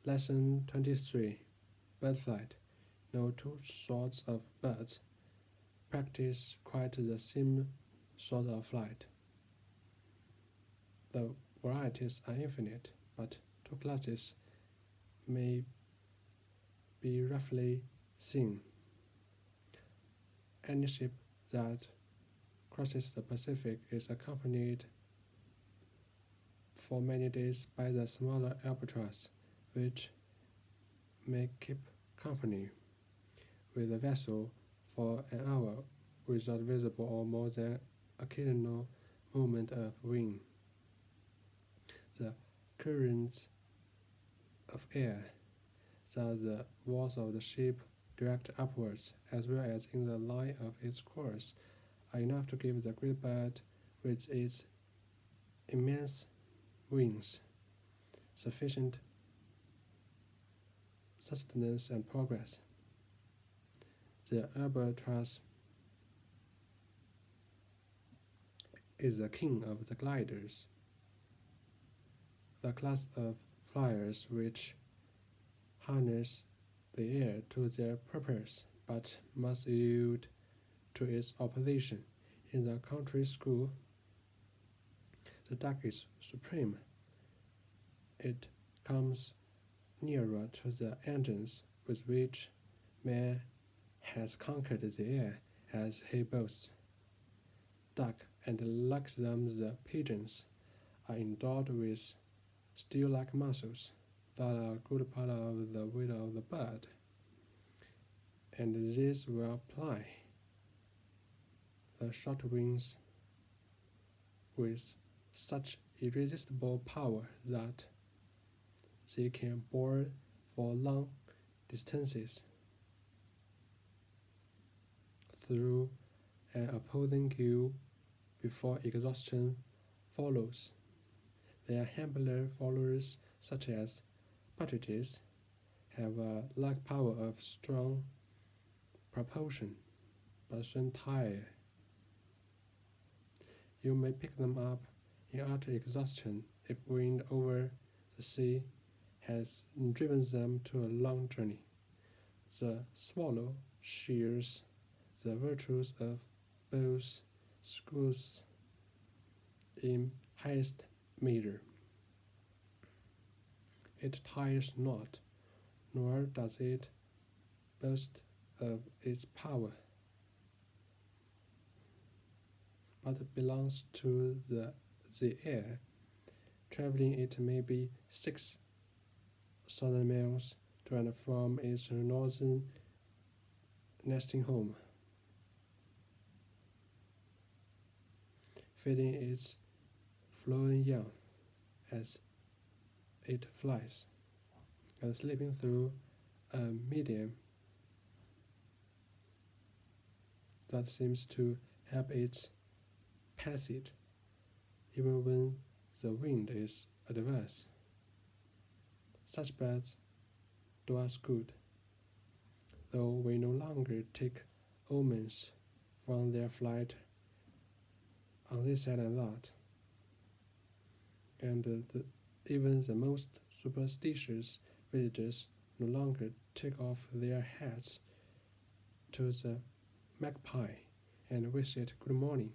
Lesson 23. Bird flight. No two sorts of birds practice quite the same sort of flight. The varieties are infinite, but two classes may be roughly seen. Any ship that crosses the Pacific is accompanied for many days by the smaller albatross, which may keep company with the vessel for an hour without visible or more than occasional movement of wing. The currents of air, thus the walls of the ship direct upwards, as well as in the line of its course, are enough to give the great bird with its immense wings sufficient sustenance and progress. The albatross is the king of the gliders, the class of flyers which harness the air to their purpose, but must yield to its opposition. In the country school, the duck is supreme. It comes nearer to the engines with which man has conquered the air, as he boasts. Duck, and like them the pigeons, are endowed with steel-like muscles that are a good part of the weight of the bird, and these will ply the short wings with such irresistible power that they can bore for long distances through an opposing queue before exhaustion follows. Their humbler followers, such as partridges, have a like power of strong propulsion, but soon tire. You may pick them up in utter exhaustion if wind over the sea has driven them to a long journey. The swallow shares the virtues of both schools in highest measure. It tires not, nor does it boast of its power, but belongs to the air. Traveling it may be 6,000 miles to and from its northern nesting home, feeding its flowing young as it flies, and slipping through a medium that seems to help its passage, even when the wind is adverse. Such birds do us good, though we no longer take omens from their flight on this side and that, and even the most superstitious villagers no longer take off their hats to the magpie and wish it good morning.